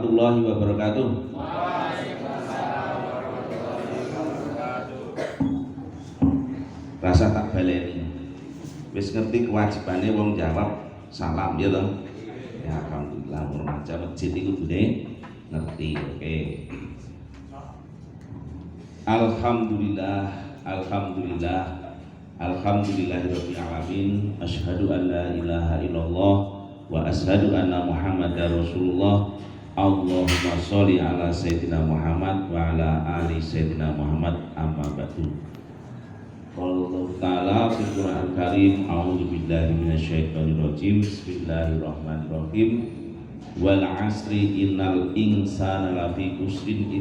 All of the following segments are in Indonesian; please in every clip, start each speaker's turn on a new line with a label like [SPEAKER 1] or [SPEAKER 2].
[SPEAKER 1] warahmatullahi wabarakatuh. Rasa tak baleni. Wis ngerti kewajibane wong jawab salam ya toh. Ya alhamdulillah mun maca masjid iku kudune ngerti. Oke. Alhamdulillah, alhamdulillah, alhamdulillahirabbil alamin. Asyhadu an la ilaha illallah wa asyhadu anna Muhammadar Rasulullah. Allahumma sholli ala sayyidina Muhammad wa ala ali sayyidina Muhammad, amma ba'du. Qala ta'ala fil Qur'anil Karim, a'udzu billahi minasyaitonir rajim. Bismillahirrahmanirrahim. Wal 'asri innal insana lafi khusrin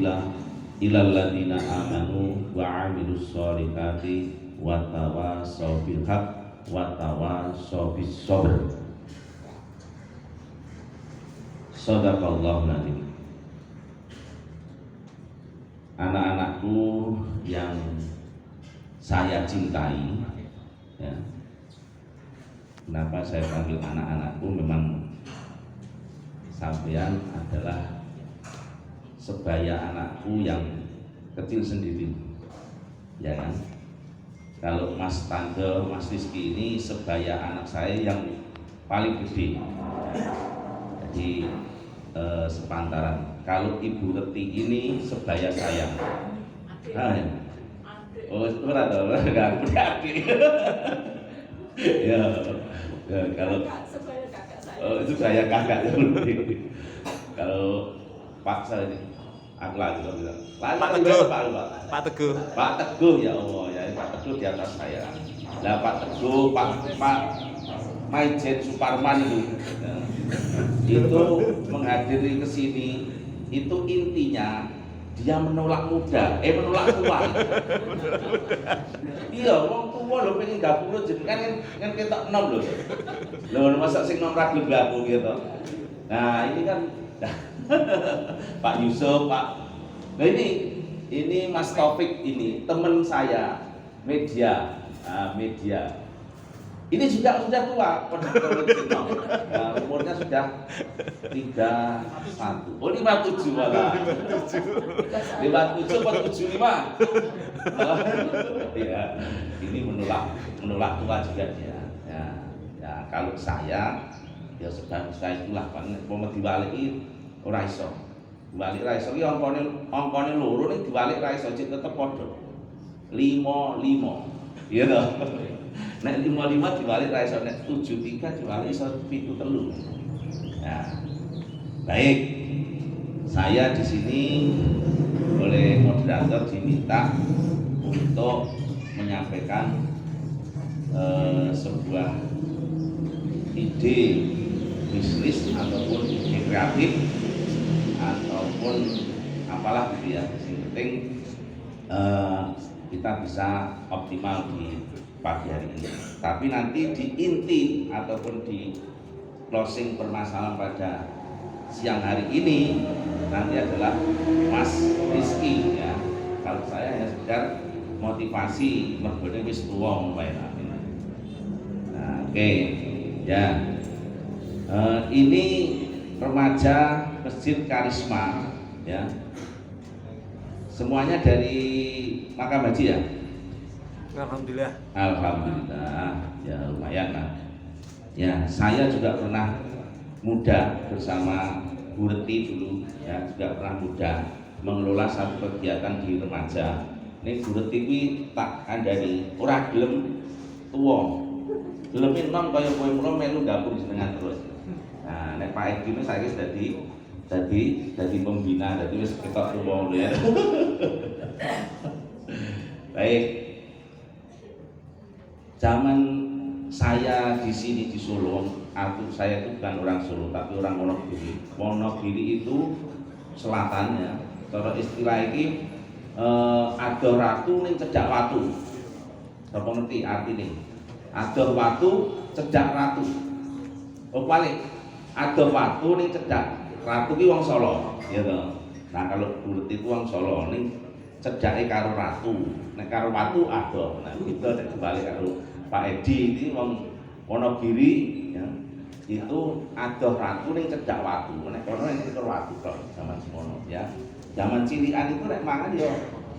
[SPEAKER 1] ilal ladzina amanu wa 'amilus sholihati wa tawassaw bil haqq wa tawassaw bis sabr. Shadaqallahu nazim. Anak-anakku yang saya cintai, ya. Kenapa saya panggil anak-anakku? Memang sampean adalah sebaya anakku yang kecil sendiri, ya kan? Kalau Mas Tante, Mas Rizky ini sebaya anak saya yang paling gede, ya. Jadi sepantaran. Kalau Ibu Reti ini sebaya saya. Nah, ya. Oh, berat loh, enggak adik. Ya, kalau
[SPEAKER 2] sebaya kakak saya.
[SPEAKER 1] Oh, itu saya kakak. Kalau Pak saya ini, aku lagi bilang.
[SPEAKER 3] Pak Teguh.
[SPEAKER 1] Pak Teguh. Pak Teguh ya Allah, ya Pak Teguh di atas saya. Lah Pak Teguh, Pak Maijen Suparman itu menghadiri ke sini, itu intinya dia menolak muda, menolak tua. Iya, wong tua lho pengen gabung jenengan kan ketok enom lho. Lho masa sing nom ra gelem gabung gitu. Nah, ini kan Pak Yusuf, Pak. Nah ini Mas Taufik ini teman saya media, media. Ini juga sudah tua, umurnya sudah 31. Oh 57 malah. 57 atau 75. Ya, ini menolak tua juga dia. Ya, kalau saya ya sedang saya itulah kan mau diwaliki ora iso. Diwalik ra iso ki angkane loro ning diwalik ra iso cek tetep padha. 55. Iya toh. Nek 55 diwalik ra iso, nek 73 diwalik iso 73. Nah, baik. Saya di sini oleh moderator diminta untuk menyampaikan sebuah ide bisnis ataupun ide kreatif ataupun apalah gitu ya. Yang penting kita bisa optimal di pagi hari ini. Tapi nanti di inti ataupun di closing permasalahan pada siang hari ini nanti adalah Mas Rizky ya. Kalau saya hanya sekedar motivasi mergone wis tuwa wae. Nah, oke. Ya. Ini remaja Masjid Karisma ya. Semuanya dari Makam Haji ya?
[SPEAKER 3] Alhamdulillah.
[SPEAKER 1] Alhamdulillah, ya lumayan lah. Ya, saya juga pernah muda bersama Bu Reti dulu, ya juga pernah muda mengelola satu kegiatan di remaja. Ini Bu Reti kuwi tak kandhani, ora gelem tuwa. Gelem enom kaya kowe mulo melu gabung jenengan terus. Nah, nek Pak Edi saiki dadi pembina, dadi wis ketok tuwa ya. Baik. Zaman saya di sini di Solo, saya itu bukan orang Solo tapi orang Wonogiri. Wonogiri itu selatannya, cara istilah ini adoh ratu ning cedhak watu. Apa ngerti artine? Adoh watu cedhak ratu. Oh balik, adoh watu ning cedhak ratu ki wong Solo, ya toh. Nah kalau bulet itu wong Solo ning cedhake karo ratu. Nek karo watu adoh. Nah itu nek kembali karo Pak Edi ini wong Wonogiri ya. Itu adoh ratu ning cedhak watu. Nek kono ning cedhak watu kok. Ya. Zaman cilikan itu nek mangan yo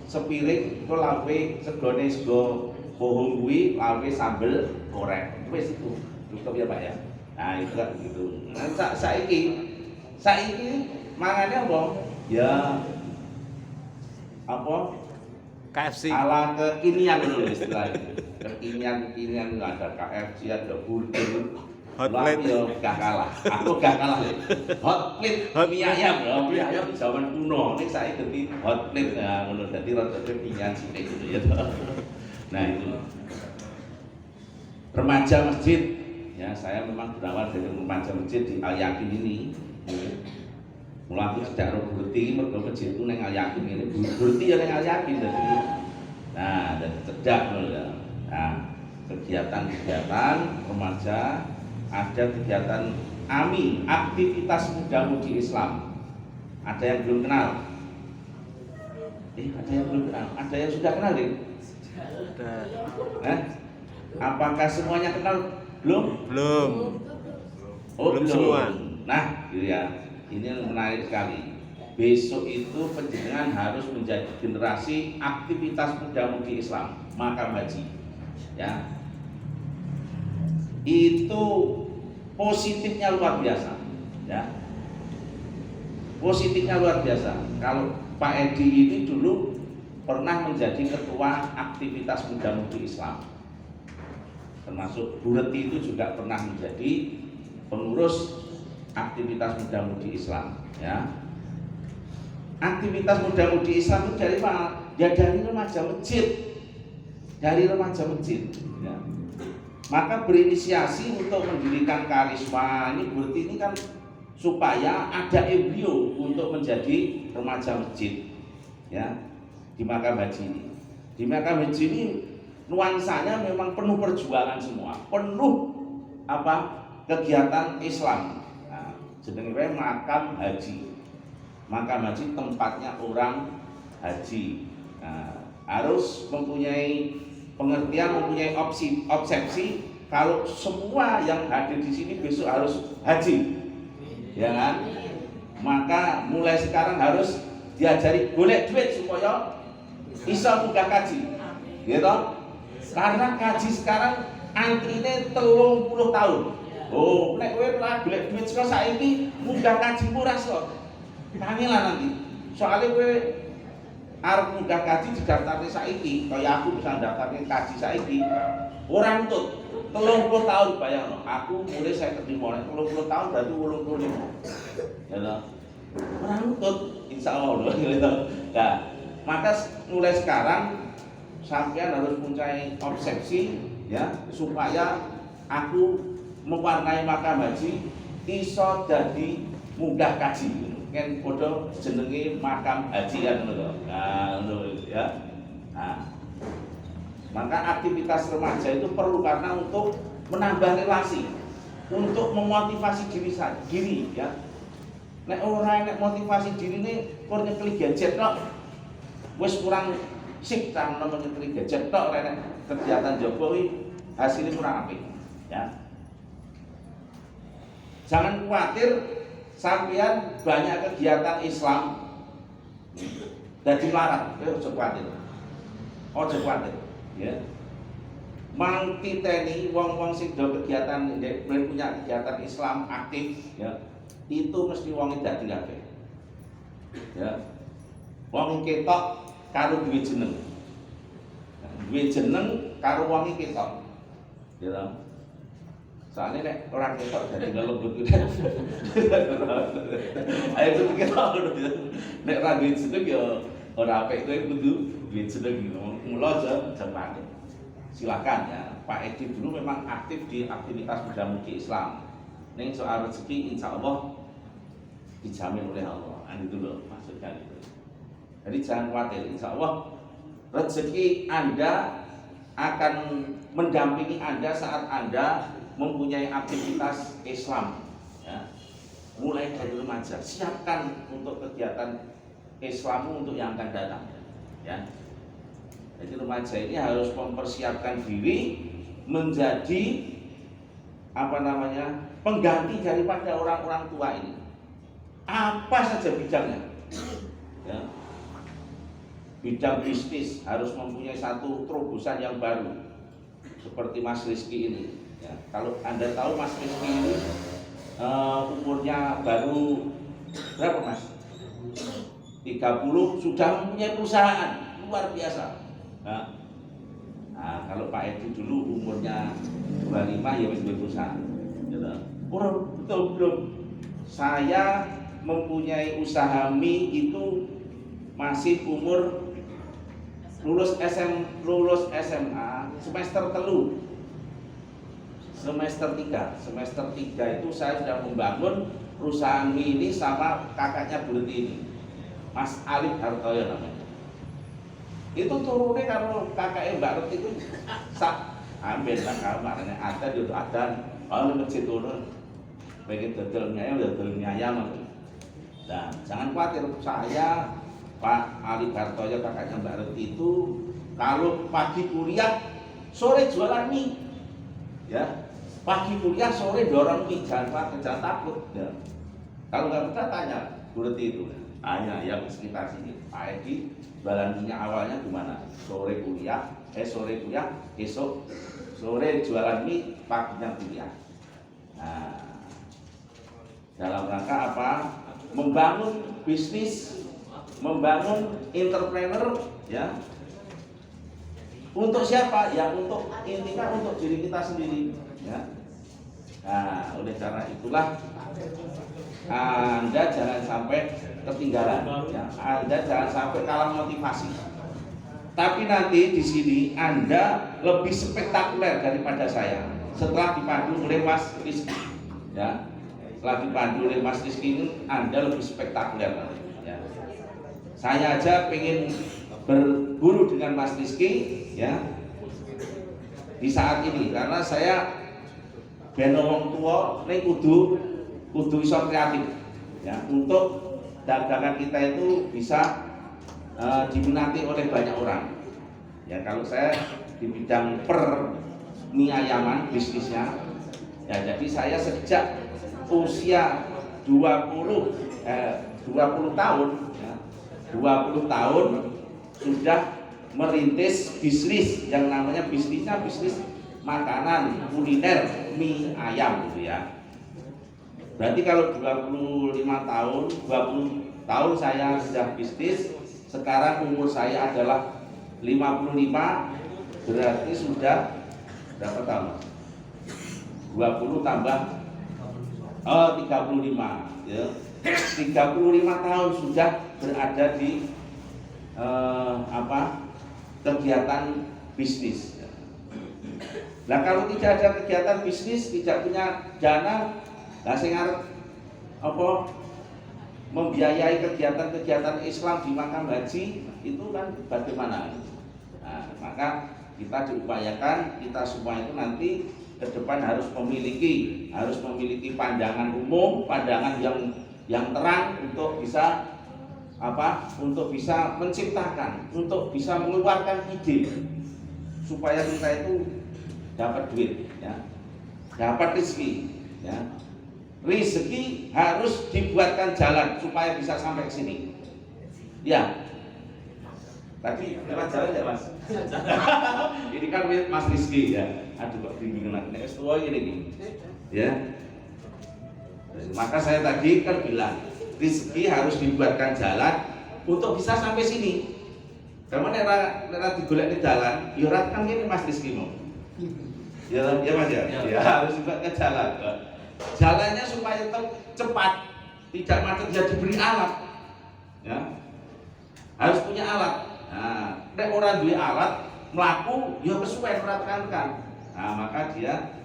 [SPEAKER 1] sepiring itu lawe segone sego pohong kuwi lawe sambel goreng. Wis itu. Cukup ya Pak ya. Nah, itu kan begitu. Nah, saiki mangane apa? Ya apa?
[SPEAKER 3] KFC.
[SPEAKER 1] Ala kekinian dulu istilahnya. Kekinian ada KFC, ada burger.
[SPEAKER 3] Hotplate
[SPEAKER 1] yo gak kalah. Aku gak kalah. Hotplate mie ayam, mie ayam zaman kuno. Nek saiki dadi hotplate ya ngono dadi rada kekinian sithik gitu ya. Nah, itu. Remaja masjid. Ya, saya memang berawal dari remaja masjid di Al Yakin ini. Mulai aku sejak roh Burti, mergo masjid itu neng Al Yakin ini. Burti ya neng Al Yakin tadi. Nah, dan cedak ya. Nah, kegiatan-kegiatan remaja, ada kegiatan AMI, aktivitas muda mudi Islam. Ada yang belum kenal? Ada yang belum kenal? Ada yang sudah kenal nih? Apakah semuanya kenal? Belum?
[SPEAKER 3] Belum.
[SPEAKER 1] Oh,
[SPEAKER 3] belum semua.
[SPEAKER 1] Nah, gitu ya. Ini menarik sekali. Besok itu penjenengan harus menjadi generasi aktivitas muda mudi Islam, makam haji. Ya. Itu positifnya luar biasa, ya. Positifnya luar biasa. Kalau Pak Edi ini dulu pernah menjadi ketua aktivitas muda mudi Islam. Termasuk Bu Reti itu juga pernah menjadi pengurus aktivitas muda mudi Islam, ya. Aktivitas muda mudi Islam itu dari mana? Ya dari remaja masjid. Dari remaja masjid, ya. Maka berinisiasi untuk mendirikan karisma ini berarti ini kan supaya ada embrio untuk menjadi remaja masjid, ya, di makam haji ini. Di makam haji ini nuansanya memang penuh perjuangan semua, penuh kegiatan Islam. Nah, jenenge makam haji. Makam haji tempatnya orang haji. Nah, harus mempunyai pengertian, mempunyai obsesi kalau semua yang hadir di sini besok harus haji, ya kan? Maka mulai sekarang harus diajari golek duit supaya bisa buka kaji, gitu. Karena kaji sekarang antrine 30 tahun. Oh, nek kowe golek duit saka saiki munggah kaji murah kok. Kangelan nanti. Soalnya kowe arep munggah kaji didaftarne saiki, kaya aku bisa daftarne kaji saiki. Ora entut 30 tahun bayangno. Aku mulai saya terima 30 tahun berarti 85. Ya toh. Ora entut insyaallah gitu. Nah, maka mulai sekarang sampean harus mempunyai obsesi, ya, supaya aku mewarnai makam haji iso dadi munggah kaji. Kan padha jenenge makam hajian ngono. Nah, ngono ya. Nah, maka aktivitas remaja itu perlu karena untuk menambah relasi, untuk memotivasi diri ya. Nek ora nek motivasi dirine kur nyekeli gadget tok. Wis kurang sip kan namanya nyekeli gadget tok nek kegiatan Jokowi hasilnya kurang apik ya. Jangan khawatir sampean banyak kegiatan Islam dan dilarang, ojo kuwatir. Ojo kuwatir, ya. Mang titeni wong-wong sing do kegiatan punya kegiatan Islam aktif, ya. Itu mesti wong dadi kabeh. Ya. Wong ketok karo duwe jeneng. Duwe jeneng karo wong ketok. Ya. Soalnya nek orang ketok jadi lembut gitu. Ayo kudu ketok nek ra duwe jeneng ya ora apik kowe kudu duwe jeneng gitu. Mula aja jempane. Silakan ya. Pak Edi dulu memang aktif di aktivitas muda mudi Islam. Ning soal rezeki insyaallah dijamin oleh Allah. Itu loh maksudnya itu. Jadi jangan khawatir, insyaallah rezeki Anda akan mendampingi Anda saat Anda mempunyai aktivitas Islam, ya. Mulai dari remaja, siapkan untuk kegiatan Islammu untuk yang akan datang, ya. Jadi remaja ini harus mempersiapkan diri menjadi pengganti daripada orang-orang tua ini. Apa saja bidangnya, ya. Bidang bisnis harus mempunyai satu terobosan yang baru, seperti Mas Rizky ini. Ya, kalau Anda tahu Mas Rizky ini umurnya baru berapa Mas? 30 sudah mempunyai perusahaan luar biasa. Nah, kalau Pak Edi dulu umurnya 25 ya wis perusahaan. Gitu. Orang betul-betul saya mempunyai usaha mie itu masih umur lulus SMA semester 3 itu saya sudah membangun perusahaan mie ini sama kakaknya Bu Leti ini, Mas Alif Hartoyo namanya. Itu turunnya kalau kakaknya Mbak Reti itu ambil lah kamarnya ada di ada kalau masjid turun pengen dodolnya ayam. Dan jangan khawatir, saya Pak Alif Hartoyo kakaknya Mbak Reti itu kalau pagi kuliah sore jualan mie, ya. Pagi kuliah, sore dorong mie, jangan takut. Ya. Kalau nggak percaya tanya, berarti itu. Tanya yang sekitar sini. Pak Edi, jualan minyak awalnya gimana? Sore kuliah, esok sore jualan mie, paginya kuliah. Nah, dalam rangka apa? Membangun bisnis, membangun entrepreneur, ya. Untuk siapa? Ya untuk intinya untuk diri kita sendiri. Ya. Nah, oleh cara itulah Anda jangan sampai ketinggalan, ya. Anda jangan sampai kalah motivasi. Tapi nanti di sini Anda lebih spektakuler daripada saya. Setelah dipandu oleh Mas Rizky, ya. Setelah dipandu oleh Mas Rizky ini Anda lebih spektakuler nanti, ya. Saya aja pengen berburu dengan Mas Rizky, ya. Di saat ini karena saya ben wong tua ning kudu iso kreatif, ya, untuk dagangan kita itu bisa diminati oleh banyak orang. Ya, kalau saya di bidang mie ayaman bisnisnya, ya, jadi saya sejak usia 20 tahun, ya, 20 tahun sudah merintis bisnis yang namanya bisnis makanan kuliner mie ayam gitu, ya. Berarti kalau 20 tahun saya sudah bisnis, sekarang umur saya adalah 55, berarti sudah berapa tahun? 20 tambah 35, ya. 35 tahun sudah berada di kegiatan bisnis. Nah, kalau tidak ada kegiatan bisnis, tidak punya dana, nah sing arep membiayai kegiatan-kegiatan Islam di makam haji itu kan bagaimana? Nah, maka kita diupayakan kita semua itu nanti ke depan harus memiliki pandangan umum, pandangan yang terang untuk bisa untuk bisa menciptakan, untuk bisa mengeluarkan ide supaya kita itu dapat duit, ya, dapat rezeki, ya. Rezeki harus dibuatkan jalan supaya bisa sampai ke sini, ya. Tadi lewat jalan ya Mas? Ini kan Mas Rizky, ya. Aduh kok bingung lagi, nek tua ini, ya. Maka saya tadi kan bilang rezeki harus dibuatkan jalan untuk bisa sampai sini. Karena nek digolek di jalan, ya ora kan ngene Mas Rizky mau. Ya Mas ya. Ya harus dibuatkan jalan. Jalannya supaya cepat, tidak macet, ya diberi alat. Ya. Harus punya alat. Nah, nek ora duwe alat, mlaku ya kesuwen ora tekan. Nah, maka dia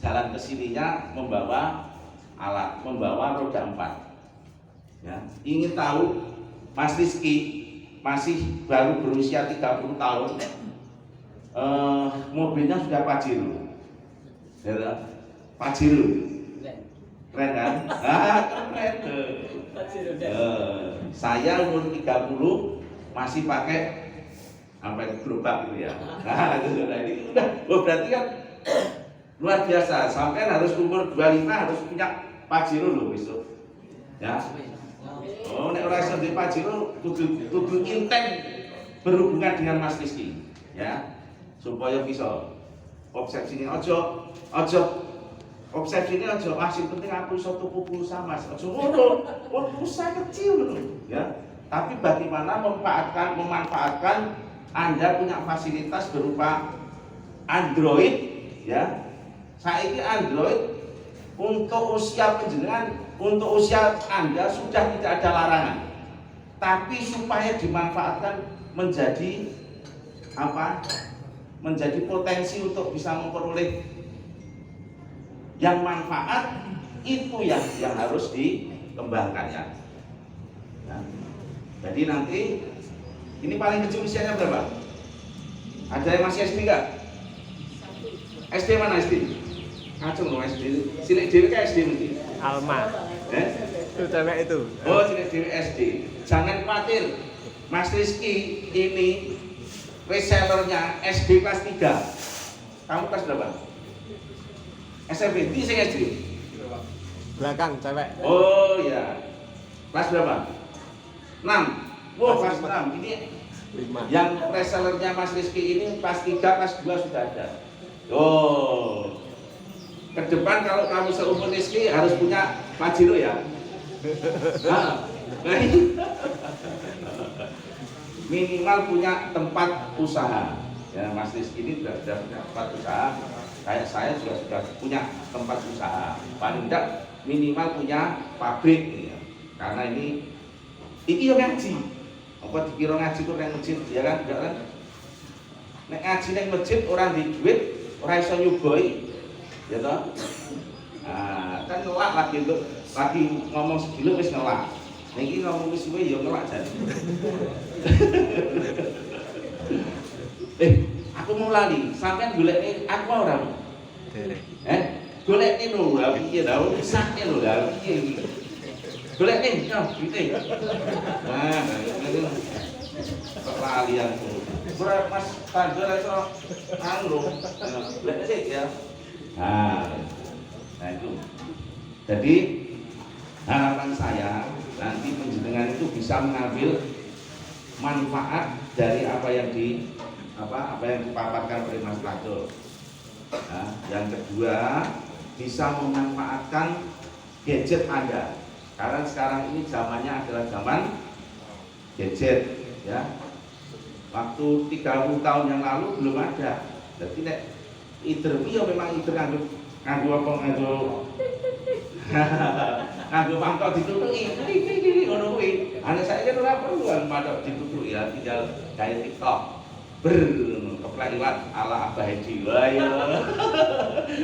[SPEAKER 1] jalan ke sininya membawa alat, membawa roda 4. Ya, ingin tahu Mas Rizky masih baru berusia 30 tahun. Mobilnya sudah Pajero. Ya, Pajero. Keren kan? Keren. Saya umur 30 masih pakai sampai gerobak gitu, ya. Nah, ini udah, berarti kan luar biasa. Sampai harus umur 25 harus punya Pajero loh besok. Ya. Oh, nek ora rasa di Pajero kudu inten berhubungan dengan Mas Rizky, ya, supaya bisa obsesinya ojo obsesinya ojo sing penting aku iso tuku pulsa Mas, ojo ngono, pulsa kecil loh, ya. Tapi bagaimana memanfaatkan Anda punya fasilitas berupa Android, ya. Saiki Android untuk usia penjenengan, untuk usia Anda sudah tidak ada larangan. Tapi supaya dimanfaatkan menjadi apa? Menjadi potensi untuk bisa memperoleh yang manfaat, itu yang harus dikembangkan, ya. Nah, jadi nanti ini paling kecil usianya berapa? Ada yang masih SD enggak? SD mana SD? Acung loh SD. Cilik dhewe ka SD mesti.
[SPEAKER 3] Alma. Itu cewek itu.
[SPEAKER 1] Oh, cilik dhewe SD. Jangan khawatir. Mas Rizky ini resellernya SD kelas 3. Kamu kelas berapa? SMP. Di sing SD.
[SPEAKER 3] Belakang cewek.
[SPEAKER 1] Oh ya. Kelas berapa? 6. Wah, kelas 6. Ini
[SPEAKER 3] 5.
[SPEAKER 1] yang resellernya Mas Rizky ini kelas 3, kelas 2 sudah ada. Oh. Ke depan kalau kamu seumur Rizky harus punya Pajero, ya. Minimal punya tempat usaha. Ya, Mas Rizky ini sudah punya tempat usaha. Kayak saya juga sudah punya tempat usaha. Paling tidak minimal punya pabrik, ya. Karena ini yang ngaji. Apa dikira ngaji kok nang masjid, ya kan? Enggak kan? Nek ngaji nang masjid orang di duit, ora iso nyugoi. Ya toh? Nah, kan ngelak lagi ngomong segilo wis ngelak. Niki ngomong wis suwe ya ngelak jan. Aku mau lali, sampean golekne aku ora.
[SPEAKER 3] Derek.
[SPEAKER 1] Golekne lho, lha piye ta? Sakne lho, lha piye iki? Golekne, yo, piye? Nah, ini lalian tuh. Ora Mas Tanjur iso anu lho. Golekne sik ya. Nah itu. Jadi harapan saya nanti penjenengan itu bisa mengambil manfaat dari apa yang dipaparkan oleh Mas Tanjur. Nah, yang kedua bisa memanfaatkan gadget Anda. Karena sekarang ini zamannya adalah zaman gadget, ya. Waktu 30 tahun yang lalu belum ada. Jadi nek ya memang nganggo apa nganggo mangkok ditutuki ngono kuwi. Ane saiki ora perlu mangkok ditutuki, ya tinggal gawe TikTok. Keplek ala Abah Hedi. Wah ya.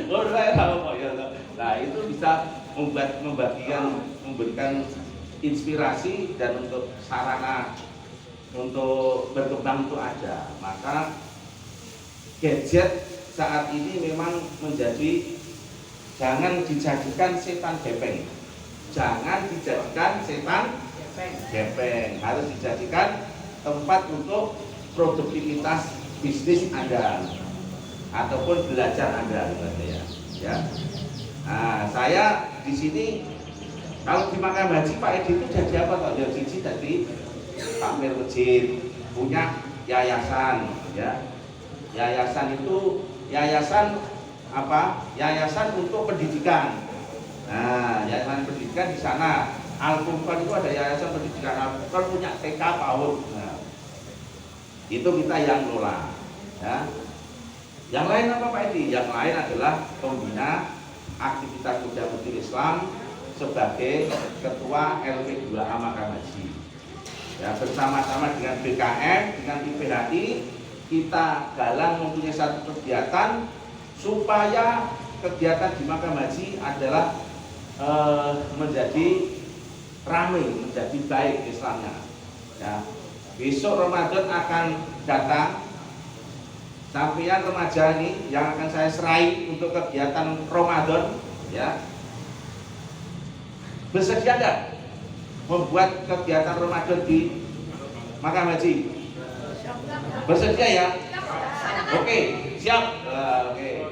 [SPEAKER 1] Ora apa ya. Nah, itu bisa memberikan inspirasi dan untuk sarana untuk berkembang itu ada. Maka gadget saat ini memang menjadi, jangan dijadikan setan gepeng, jangan dijadikan setan gepeng, harus dijadikan tempat untuk produktivitas bisnis Anda ataupun belajar Anda, ya. Nah, saya di sini kalau di Makam Haji Pak Edi itu jadi apa toh? Ya siji tadi Pak Mir Masjid, punya yayasan, ya. Yayasan itu yayasan apa? Yayasan untuk pendidikan. Nah, yayasan pendidikan di sana. Al-Furqan itu ada yayasan pendidikan. Al-Furqan punya TK PAUD. Nah, itu kita yang ngelola. Ya. Yang lain apa Pak Edi? Yang lain adalah pembina aktivitas Muda Mudi Islam sebagai ketua LP2A Makam Haji. Ya, bersama-sama dengan BKM, dengan IPHI, kita galang mempunyai satu kegiatan supaya kegiatan di Makam Haji adalah menjadi ramai, menjadi baik Islamnya. Ya. Besok Ramadan akan datang. Sampeyan remaja ini yang akan saya serai untuk kegiatan Ramadan, ya. Bersedia enggak membuat kegiatan Ramadan di Makam Haji? Bersedia ya? Oke, siap. Oke.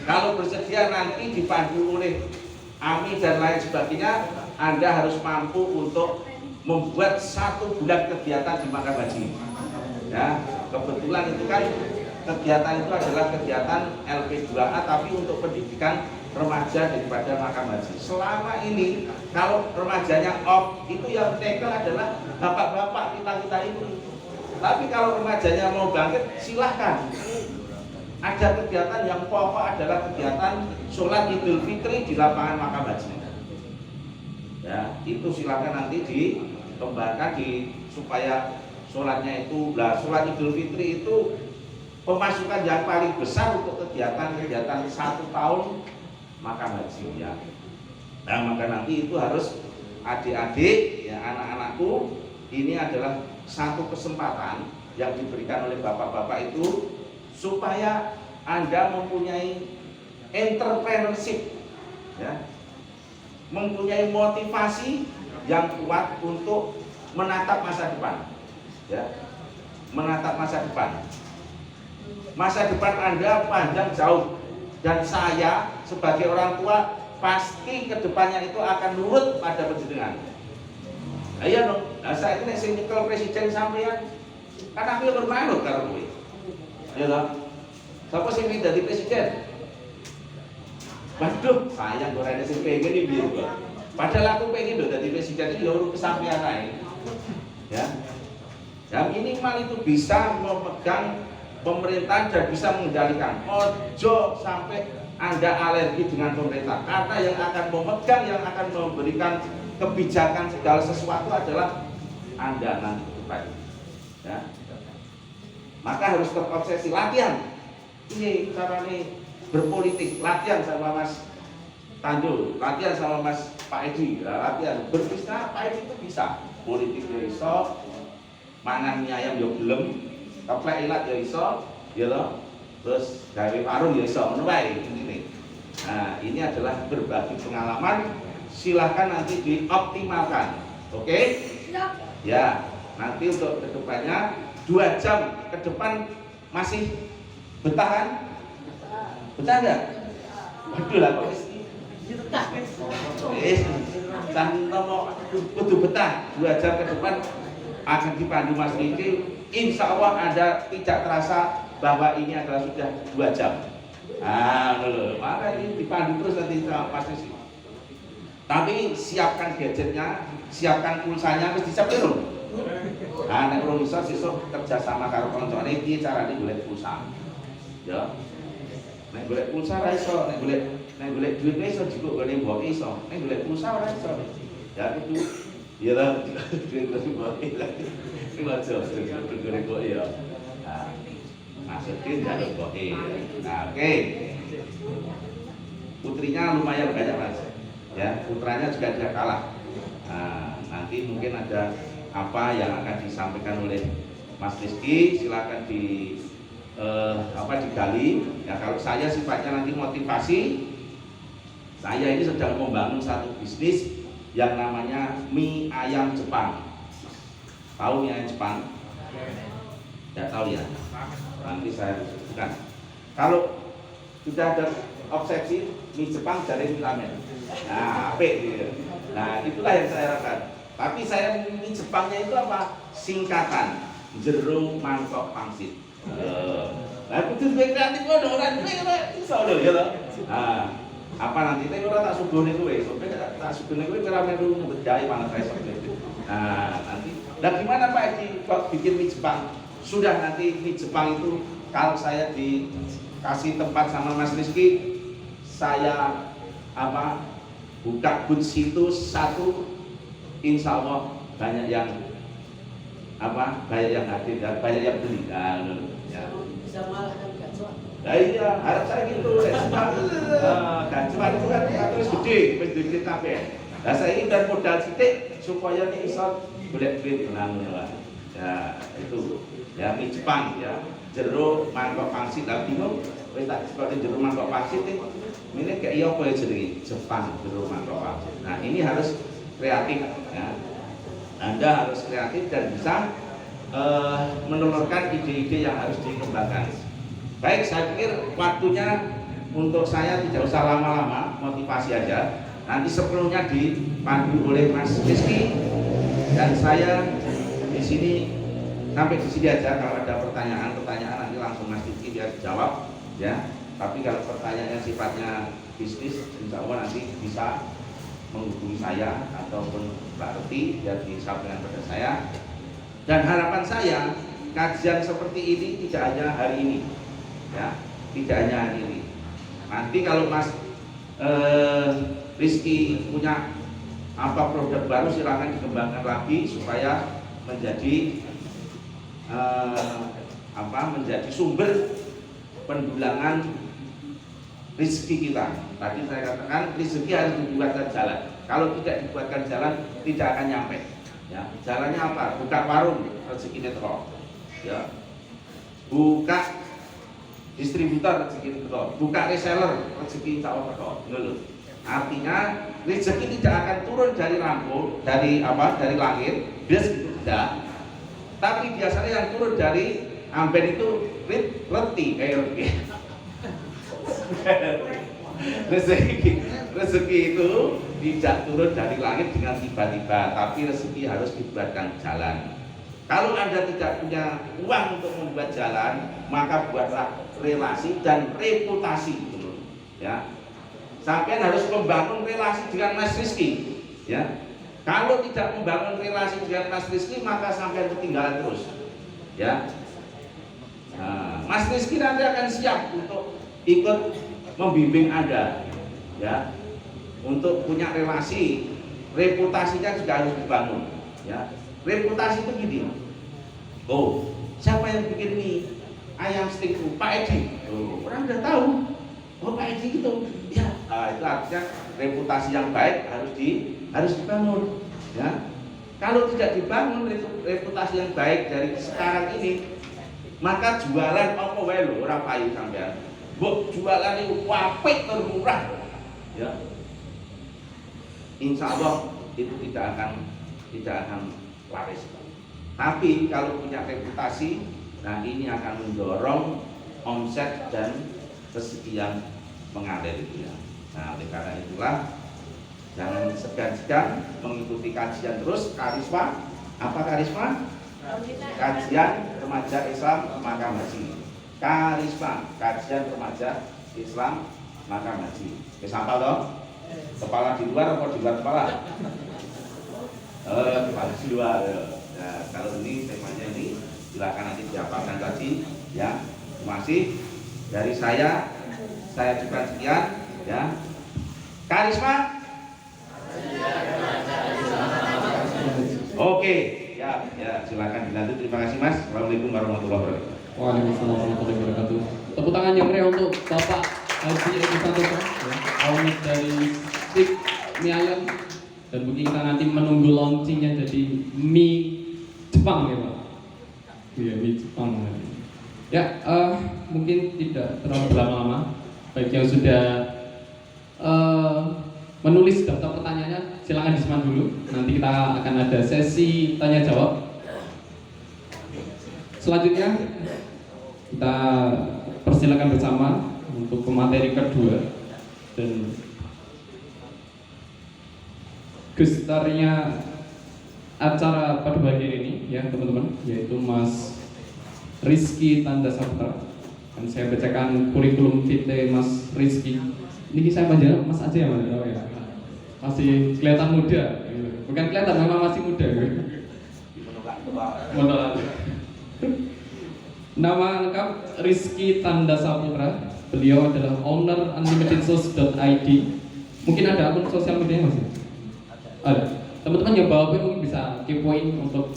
[SPEAKER 1] Kalau bersedia nanti dipandu oleh AMI dan lain sebagainya, Anda harus mampu untuk membuat 1 bulan kegiatan di Makam Haji. Ya, kebetulan itu kan kegiatan itu adalah kegiatan LP2A tapi untuk pendidikan remaja daripada Makam Haji. Selama ini kalau remajanya off itu yang tackle adalah bapak-bapak kita ini. Tapi kalau remajanya mau bangkit silahkan. Ada kegiatan yang pokok adalah kegiatan sholat Idul Fitri di lapangan Makam Haji. Ya, itu silahkan nanti dikembangkan supaya sholatnya itu, sholat Idul Fitri itu pemasukan yang paling besar untuk kegiatan-kegiatan 1 tahun Makam Haji ya. Nah, maka nanti itu harus adik-adik ya, anak-anakku, ini adalah satu kesempatan yang diberikan oleh bapak-bapak itu supaya Anda mempunyai entrepreneurship ya, mempunyai motivasi yang kuat untuk menatap masa depan ya, menatap masa depan. Masa depan Anda panjang jauh dan saya sebagai orang tua pasti kedepannya itu akan nurut pada panjenengan. Ayo dong, saya ini sing nyekel presiden sampean kan aku yang bermanut karo kowe. Ayo dong. Siapa sing ingin jadi presiden? Waduh, sayang gorene sing pengen iki piye kok. Padahal aku pengen lho jadi presiden iki ya urung kesampean ae. Ya. Yang minimal itu bisa memegang pemerintahan dan bisa mengendalikan. Ojo sampai Anda alergi dengan pemerintah, karena yang akan memegang, yang akan memberikan kebijakan segala sesuatu adalah Anda nanti ke depan. Ya. Maka harus terobsesi latihan. Ini caranya berpolitik, latihan sama Mas Tanjul, latihan sama Mas Pak Edi, latihan berbisnis Pak Edi itu bisa. Politik ya iso, mangan mie ayam ya gelem, keplek ilat ya iso, ya loh. Terus gawe warung ya iso, ngono wae intine. Nah, ini adalah berbagi pengalaman, silahkan nanti dioptimalkan. Oke? Ya, nanti untuk kedepannya 2 jam ke depan masih betah kan? Betah enggak? Waduh lah kok kudu betah 2 jam ke depan akan dipandu Mas Niki. Insya Allah Anda tidak terasa bahwa ini adalah sudah 2 jam. Nah, maka ini dipandu terus nanti sama Mas Niki. Tapi siapkan gadgetnya, siapkan pulsanya, harus disiapkan dong. Nah, nek ora iso sesuk kerja sama karo koncone piye carane golek pulsa. Ya. Nek golek pulsa ora iso, nek golek duit iso cukup golek mbok iso. Nek golek pulsa ora iso. Ya itu ya lah duit mbok lagi. Iki aja golek kok ya. Nah, maksudnya njaluk mbok. Nah, oke. Putrinya lumayan banyak Mas. Ya, putranya juga tidak kalah. Nah, nanti mungkin ada apa yang akan disampaikan oleh Mas Rizky, silakan digali. Ya, kalau saya sifatnya nanti motivasi, saya ini sedang membangun satu bisnis yang namanya mie ayam Jepang. Tahu mie ayam Jepang? Tidak tahu ya. Nanti saya sebutkan. Kalau sudah ada obsesi mie Jepang dari mie ramen. Nah, apik gitu. Nah, itulah yang saya harapkan. Tapi saya mie Jepangnya itu apa? Singkatan jeruk mangkok pangsit. Nah, kudu duwe kreatif ngono, ora duwe iso lho ya lho. Nah, apa nanti teh ora tak sugone kowe, sampe tak sugone kowe ora melu ngejahi malah saya seperti itu. Nah, nanti dan gimana Pak Edi kok bikin mie Jepang? Sudah nanti mie Jepang itu kalau saya dikasih tempat sama Mas Rizky, saya buka booth situ satu, insya Allah banyak yang banyak yang hadir dan banyak yang beli. Nah, ya.
[SPEAKER 2] Bisa malah kan gacuan.
[SPEAKER 1] Nah iya, harap saya gitu. Gacuan itu kan terus gede kabeh. Nah saya ini dan modal sithik supaya nih iso golek duit menang lah. Ya itu ya mie Jepang ya, jeruk mangkok pangsit. Lah bingung wis tak seperti jeruk mangkok pangsit ini kayak iya apa ya jenenge Jepang jeruk mangkok pangsit. Nah ini harus kreatif ya. Anda harus kreatif dan bisa menelurkan ide-ide yang harus dikembangkan. Baik, saya pikir waktunya untuk saya tidak usah lama-lama, motivasi aja. Nanti sepenuhnya dipandu oleh Mas Rizky. Dan saya di sini sampai di sini aja. Kalau ada pertanyaan nanti langsung Mas Diki dia jawab ya. Tapi kalau pertanyaannya sifatnya bisnis, insya Allah nanti bisa menghubungi saya ataupun Mbak Reti biar disampaikan pada saya. Dan harapan saya kajian seperti ini tidak hanya hari ini, ya, tidak hanya hari ini. Nanti kalau Mas Rizky punya apa produk baru silakan dikembangkan lagi supaya menjadi menjadi sumber pendulangan rezeki kita. Tadi saya katakan rezeki harus dibuatkan jalan. Kalau tidak dibuatkan jalan, tidak akan nyampe. Ya, jalannya apa? Buka warung, rezeki netro. Ya, buka distributor, rezeki netro. Buka reseller, rezeki insya Allah netro. Artinya rezeki tidak akan turun dari lampu, dari langit, biasa tidak. Tapi biasanya yang turun dari amben itu reti, rezeki itu tidak turun dari langit dengan tiba-tiba, tapi rezeki harus dibuatkan jalan. Kalau Anda tidak punya uang untuk membuat jalan, maka buatlah relasi dan reputasi, ya. Sampai harus membangun relasi dengan Mas Rizky, ya. Kalau tidak membangun relasi dengan Mas Rizky, maka sampai ketinggalan terus, ya. Nah, Mas Rizky nanti akan siap untuk ikut membimbing Anda, ya, untuk punya relasi. Reputasinya juga harus dibangun, ya. Reputasi itu gini. Oh, siapa yang bikin mie ayam steak? Pak Edi. Oh, orang udah tahu. Oh, Pak Edi gitu. Ya, itu artinya reputasi yang baik harus dibangun, ya. Kalau tidak dibangun reputasi yang baik dari sekarang ini, maka jualan apa wae lho ora payu sampean. Mbok jualan itu apik termurah, ya. Insya Allah itu tidak akan laris. Tapi kalau punya reputasi, nah ini akan mendorong omset dan rezeki yang mengalir itu, ya. Nah, oleh karena itulah jangan segan-segan mengikuti kajian terus. Karisma, apa karisma? Kajian Remaja Islam Makam Haji. Karisma, kajian remaja Islam Makam Haji. Sampai toh? Kepala di luar atau di luar kepala? Kepala di luar. Nah, kalau ini temanya ini silakan nanti didapatkan tadi, ya. Terima kasih dari saya juga sekian, ya. Karisma. Oke, ya silakan dilanjut. Terima kasih Mas. Assalamualaikum warahmatullahi wabarakatuh.
[SPEAKER 2] Waalaikumsalam warahmatullahi wabarakatuh. Tepuk tangan yang meriah untuk Bapak Haji Edi Santoso, owner dari Stick Mie Ayam. Dan mungkin kita nanti menunggu launchingnya jadi mie Jepang, ya Pak. Iya, mie Jepang. Ya, mungkin tidak terlalu berlama-lama. Bagi yang sudah menulis daftar pertanyaannya, silakan disimpan dulu. Nanti kita akan ada sesi tanya jawab. Selanjutnya kita persilakan bersama untuk pemateri kedua dan gestarnya acara pada bagian ini, ya teman-teman, yaitu Mas Rizky Tanda Saputra. Dan saya bacakan kurikulum vitae Mas Rizky. Ini saya panggil Mas aja ya Mas, ya. Masih kelihatan muda, bukan kelihatan, memang masih muda. Nama lengkap Rizky Tanda Saputra. Beliau adalah owner unlimitedsource.id. Mungkin ada akun sosial media Mas? Ada. Teman-teman yang bawa mungkin bisa kepoin untuk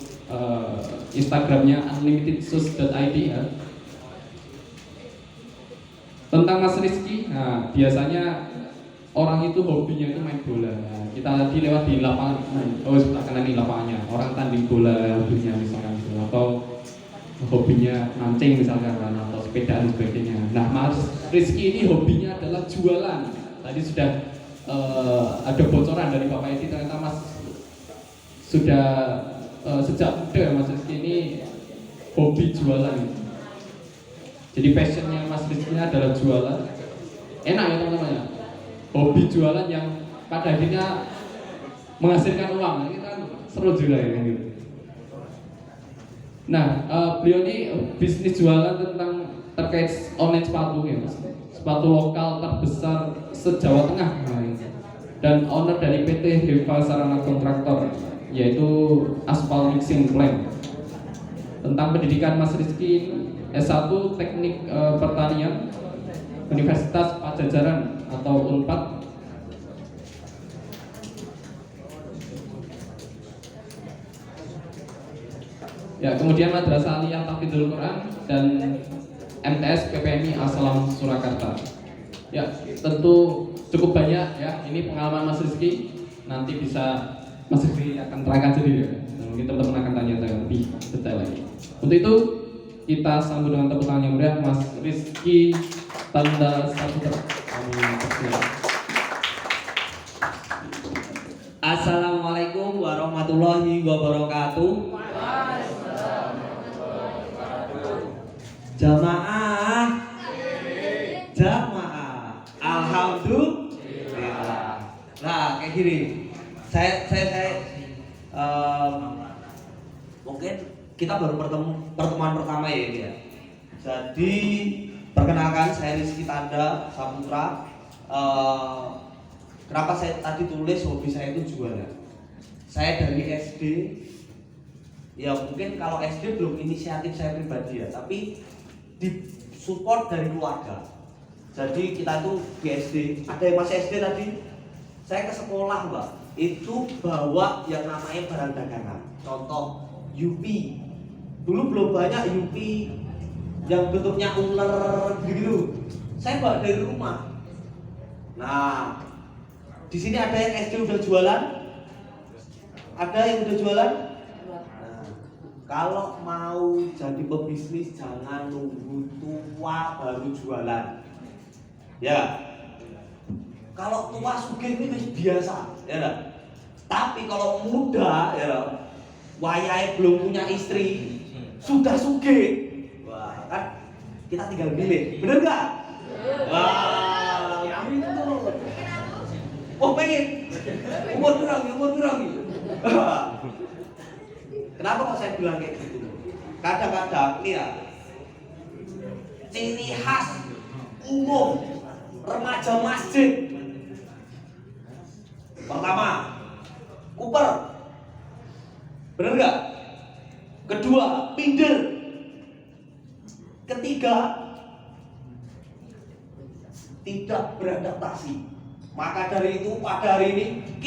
[SPEAKER 2] Instagramnya unlimitedsource.id, ya. Tentang Mas Rizky, nah biasanya orang itu hobinya itu main bola. Nah, kita tadi lewat di lapangan, akan di lapangannya. Orang tanding bola hobinya misalkan gitu, atau hobinya mancing misalkan, atau sepeda dan sebagainya. Nah, Mas Rizky ini hobinya adalah jualan. Tadi sudah ada bocoran dari Bapak Edi, ternyata Mas sudah sejak muda Mas Rizky ini hobi jualan. Jadi passionnya Mas Rizky adalah jualan. Enak ya teman-teman ya. Hobi jualan yang pada akhirnya menghasilkan uang. Ini kan seru juga ya kan gitu. Nah, beliau ini bisnis jualan terkait online sepatu ya mas. Sepatu lokal terbesar se-Jawa Tengah dan owner dari PT Heva Sarana Kontraktor, yaitu Aspal Mixing Plant. Tentang pendidikan Mas Rizky, S1 Teknik Pertanian Universitas Pajajaran atau Unpad. Ya, kemudian Madrasah Aliyah Tahfidzul Quran dan MTS PPMI Assalam Surakarta. Ya, tentu cukup banyak ya. Ini pengalaman Mas Rizky. Nanti bisa Mas Rizky akan terangkan sendiri ya. Mungkin teman-teman akan tanya lebih detail lagi. Untuk itu kita sambut dengan tepuk tangan yang meriah Mas Rizky Tanda Saputra.
[SPEAKER 4] Assalamualaikum warahmatullahi wabarakatuh. Jamaah, jamaah, alhamdulillah. Nah, kayak gini, saya mungkin kita baru pertemuan pertama ya ini ya. Jadi perkenalkan, saya Rizky Tanda Saputra. Kenapa saya tadi tulis hobi saya itu jualan? Saya dari SD, ya mungkin kalau SD belum inisiatif saya pribadi ya, tapi disupport dari keluarga. Jadi kita tuh di SD, ada yang masih SD tadi, saya ke sekolah mbak, itu bawa yang namanya barang dagangan. Contoh Yupi, dulu belum banyak Yupi yang bentuknya ular gitu. Saya bawa dari rumah. Nah, di sini ada yang SD udah jualan? Ada yang udah jualan? Nah, kalau mau jadi pebisnis jangan nunggu tua baru jualan. Ya. Kalau tua sugih ini biasa, ya enggak? Tapi kalau muda ya, wayahe belum punya istri, sudah sugih. Wah, kan kita tinggal milih. Bener enggak? Wah, gitu. Oh pengen umur berapa? Kenapa kok saya bilang kayak gitu? Kadang-kadang nih ya, ciri khas umum remaja masjid. Pertama, kuper. Bener nggak? Kedua, minder. Ketiga, tidak beradaptasi. Maka dari itu pada hari ini